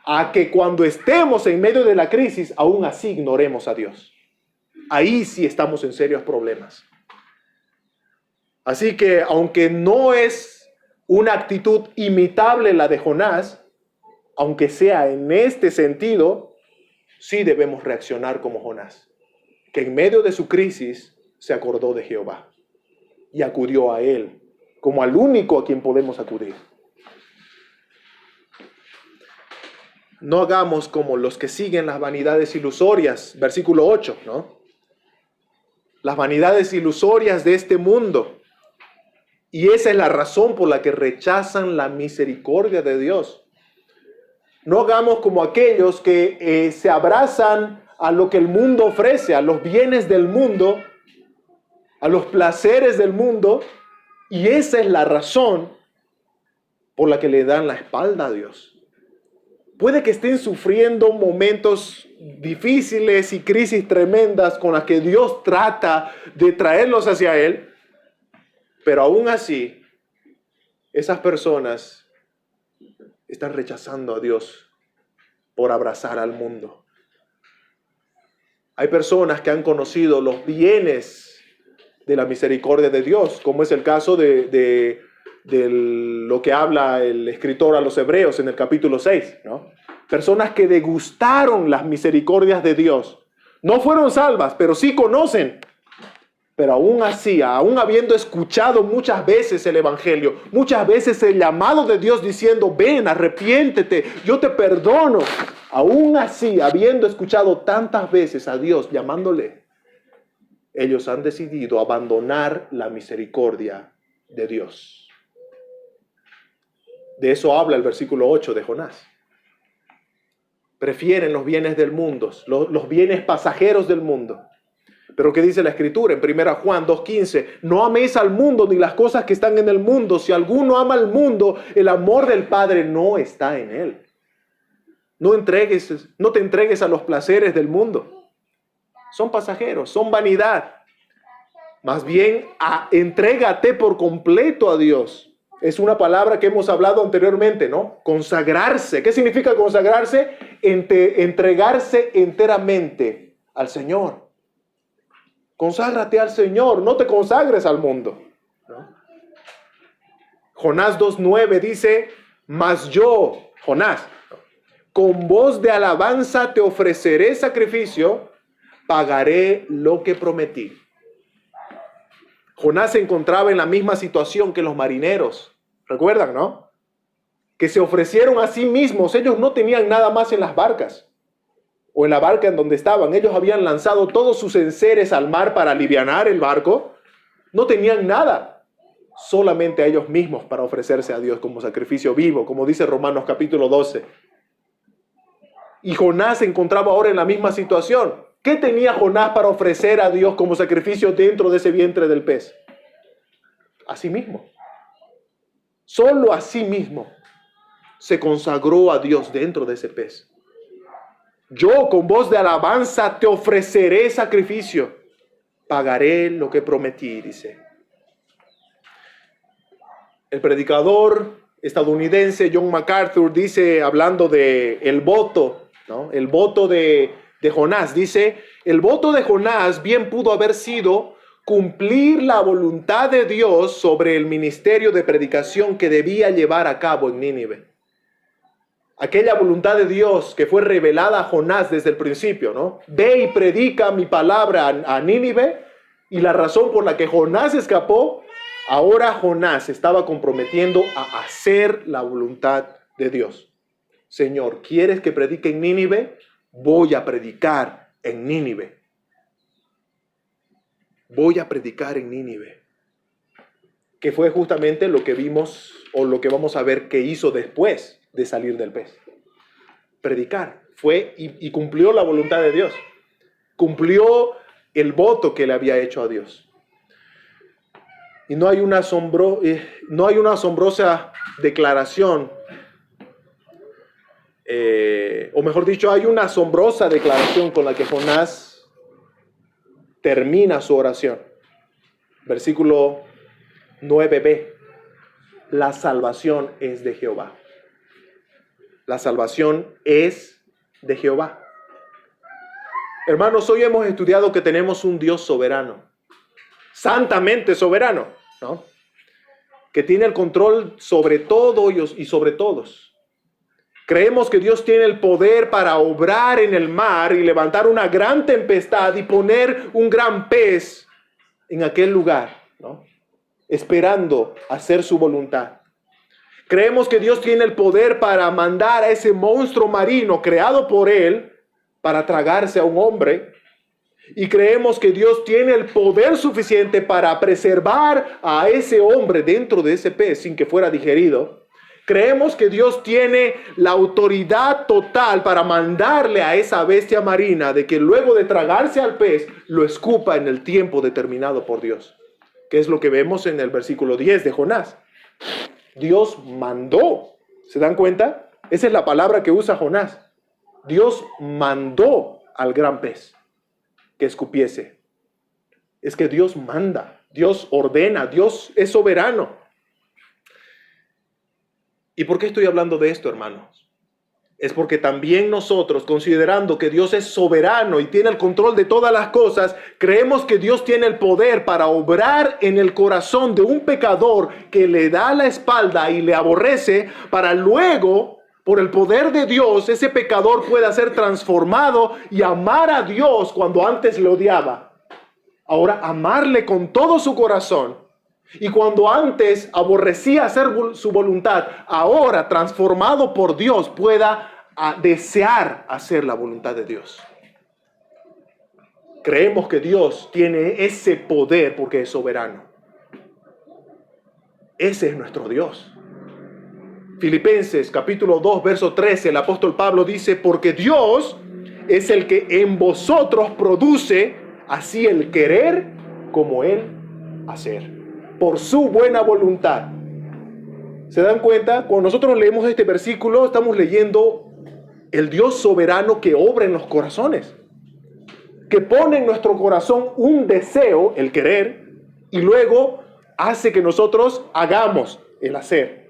a que cuando estemos en medio de la crisis, aún así ignoremos a Dios. Ahí sí estamos en serios problemas. Así que, aunque no es una actitud imitable la de Jonás, aunque sea en este sentido, sí debemos reaccionar como Jonás, que en medio de su crisis se acordó de Jehová y acudió a él como al único a quien podemos acudir. No hagamos como los que siguen las vanidades ilusorias, versículo 8, ¿no? Las vanidades ilusorias de este mundo. Y esa es la razón por la que rechazan la misericordia de Dios. No hagamos como aquellos que se abrazan a lo que el mundo ofrece, a los bienes del mundo, a los placeres del mundo, y esa es la razón por la que le dan la espalda a Dios. Puede que estén sufriendo momentos difíciles y crisis tremendas con las que Dios trata de traerlos hacia Él, pero aún así, esas personas están rechazando a Dios por abrazar al mundo. Hay personas que han conocido los bienes de la misericordia de Dios, como es el caso de lo que habla el escritor a los Hebreos en el capítulo 6, ¿no? Personas que degustaron las misericordias de Dios. No fueron salvas, pero sí conocen. Pero aún así, aún habiendo escuchado muchas veces el Evangelio, muchas veces el llamado de Dios diciendo, ven, arrepiéntete, yo te perdono. Aún así, habiendo escuchado tantas veces a Dios llamándole, ellos han decidido abandonar la misericordia de Dios. De eso habla el versículo 8 de Jonás. Prefieren los bienes del mundo, los bienes pasajeros del mundo. Pero ¿qué dice la Escritura? En 1 Juan 2:15, no améis al mundo ni las cosas que están en el mundo. Si alguno ama al mundo, el amor del Padre no está en él. No te entregues a los placeres del mundo. Son pasajeros, son vanidad. Más bien, entrégate por completo a Dios. Es una palabra que hemos hablado anteriormente, ¿no? Consagrarse. ¿Qué significa consagrarse? Entregarse enteramente al Señor. Conságrate al Señor, no te consagres al mundo, ¿no? Jonás 2:9 dice, mas yo, Jonás, con voz de alabanza te ofreceré sacrificio, pagaré lo que prometí. Jonás se encontraba en la misma situación que los marineros. ¿Recuerdan, no? que se ofrecieron a sí mismos. Ellos no tenían nada más en las barcas o en la barca en donde estaban. Ellos habían lanzado todos sus enseres al mar para alivianar el barco. No tenían nada, solamente a ellos mismos para ofrecerse a Dios como sacrificio vivo, como dice Romanos capítulo 12. Y Jonás se encontraba ahora en la misma situación. ¿Qué tenía Jonás para ofrecer a Dios como sacrificio dentro de ese vientre del pez? A sí mismo. Solo a sí mismo se consagró a Dios dentro de ese pez. Yo con voz de alabanza te ofreceré sacrificio. Pagaré lo que prometí, dice. El predicador estadounidense John MacArthur dice, hablando de el voto, ¿no? El voto de Jonás, dice, el voto de Jonás bien pudo haber sido cumplir la voluntad de Dios sobre el ministerio de predicación que debía llevar a cabo en Nínive. Aquella voluntad de Dios que fue revelada a Jonás desde el principio, ¿no? Ve y predica mi palabra a Nínive, y la razón por la que Jonás escapó, ahora Jonás estaba comprometiendo a hacer la voluntad de Dios. Señor, ¿quieres que predique en Nínive? Voy a predicar en Nínive. Voy a predicar en Nínive. Que fue justamente lo que vimos o lo que vamos a ver que hizo después de salir del pez. Predicar. Fue y cumplió la voluntad de Dios. Cumplió el voto que le había hecho a Dios. Y no hay una asombrosa declaración, o mejor dicho, hay una asombrosa declaración con la que Jonás termina su oración. Versículo 9b. La salvación es de Jehová. La salvación es de Jehová. Hermanos, hoy hemos estudiado que tenemos un Dios soberano, santamente soberano, ¿no? Que tiene el control sobre todo y sobre todos. Creemos que Dios tiene el poder para obrar en el mar y levantar una gran tempestad y poner un gran pez en aquel lugar, ¿no? Esperando hacer su voluntad. Creemos que Dios tiene el poder para mandar a ese monstruo marino creado por Él para tragarse a un hombre. Y creemos que Dios tiene el poder suficiente para preservar a ese hombre dentro de ese pez sin que fuera digerido. Creemos que Dios tiene la autoridad total para mandarle a esa bestia marina de que luego de tragarse al pez lo escupa en el tiempo determinado por Dios. Que es lo que vemos en el versículo 10 de Jonás. Dios mandó. ¿Se dan cuenta? Esa es la palabra que usa Jonás. Dios mandó al gran pez que escupiese. Es que Dios manda, Dios ordena, Dios es soberano. ¿Y por qué estoy hablando de esto, hermanos? Es porque también nosotros, considerando que Dios es soberano y tiene el control de todas las cosas, creemos que Dios tiene el poder para obrar en el corazón de un pecador que le da la espalda y le aborrece, para luego, por el poder de Dios, ese pecador pueda ser transformado y amar a Dios cuando antes le odiaba. Ahora amarle con todo su corazón. Y cuando antes aborrecía hacer su voluntad, ahora transformado por Dios pueda desear hacer la voluntad de Dios. Creemos que Dios tiene ese poder porque es soberano. Ese es nuestro Dios. Filipenses capítulo 2, verso 13, el apóstol Pablo dice, porque Dios es el que en vosotros produce así el querer como el hacer, por su buena voluntad. ¿Se dan cuenta? Cuando nosotros leemos este versículo, estamos leyendo el Dios soberano que obra en los corazones, que pone en nuestro corazón un deseo, el querer, y luego hace que nosotros hagamos el hacer.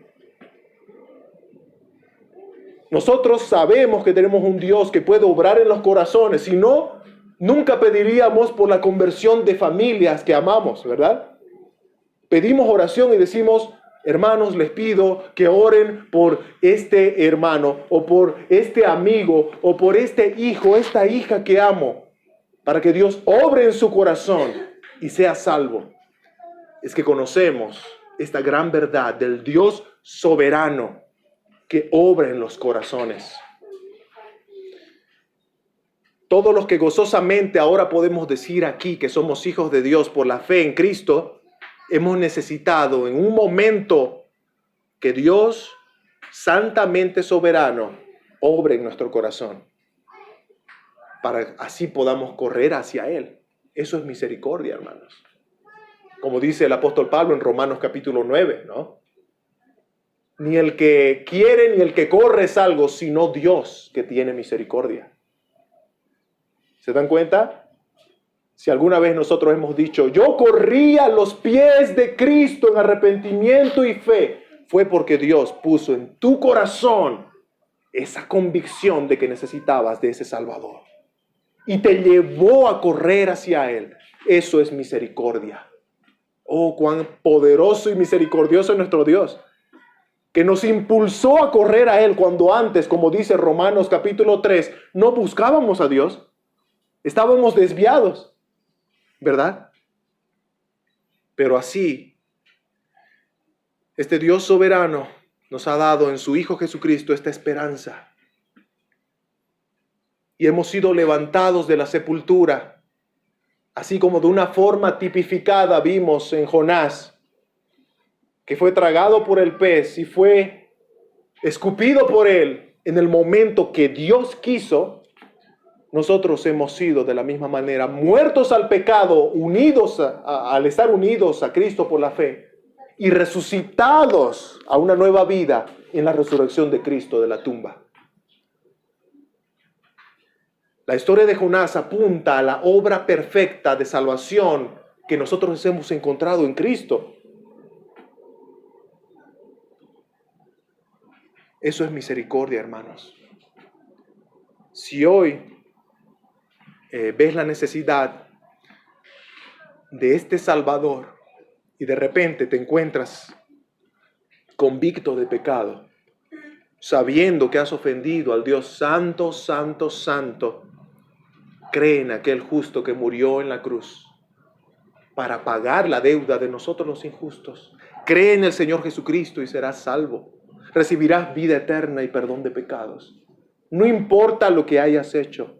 Nosotros sabemos que tenemos un Dios que puede obrar en los corazones. Si no, nunca pediríamos por la conversión de familias que amamos, ¿verdad? Pedimos oración y decimos, hermanos, les pido que oren por este hermano, o por este amigo, o por este hijo, esta hija que amo, para que Dios obre en su corazón y sea salvo. Es que conocemos esta gran verdad del Dios soberano, que obra en los corazones. Todos los que gozosamente ahora podemos decir aquí que somos hijos de Dios por la fe en Cristo, hemos necesitado en un momento que Dios, santamente soberano, obre en nuestro corazón, para así podamos correr hacia Él. Eso es misericordia, hermanos. Como dice el apóstol Pablo en Romanos capítulo 9, ¿no? Ni el que quiere ni el que corre es algo, sino Dios que tiene misericordia. ¿Se dan cuenta? Si alguna vez nosotros hemos dicho, yo corrí a los pies de Cristo en arrepentimiento y fe, fue porque Dios puso en tu corazón esa convicción de que necesitabas de ese Salvador. Y te llevó a correr hacia Él. Eso es misericordia. Oh, cuán poderoso y misericordioso es nuestro Dios, que nos impulsó a correr a Él cuando antes, como dice Romanos capítulo 3, no buscábamos a Dios. Estábamos desviados, ¿verdad? Pero así, este Dios soberano nos ha dado en su Hijo Jesucristo esta esperanza. Y hemos sido levantados de la sepultura, así como de una forma tipificada vimos en Jonás, que fue tragado por el pez y fue escupido por él en el momento que Dios quiso. Nosotros hemos sido de la misma manera muertos al pecado, unidos al estar unidos a Cristo por la fe y resucitados a una nueva vida en la resurrección de Cristo de la tumba. La historia de Jonás apunta a la obra perfecta de salvación que nosotros hemos encontrado en Cristo. Eso es misericordia, hermanos. Si hoy ves la necesidad de este Salvador y de repente te encuentras convicto de pecado, sabiendo que has ofendido al Dios santo, santo, santo, cree en aquel justo que murió en la cruz para pagar la deuda de nosotros los injustos. Cree en el Señor Jesucristo y serás salvo. Recibirás vida eterna y perdón de pecados. No importa lo que hayas hecho.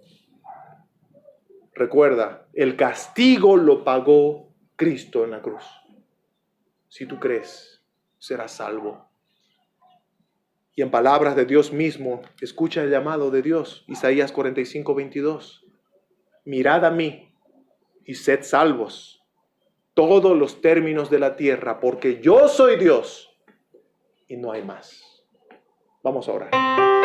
Recuerda, el castigo lo pagó Cristo en la cruz. Si tú crees, serás salvo. Y en palabras de Dios mismo, escucha el llamado de Dios, Isaías 45:22. Mirad a mí y sed salvos, todos los términos de la tierra, porque yo soy Dios y no hay más. Vamos a orar.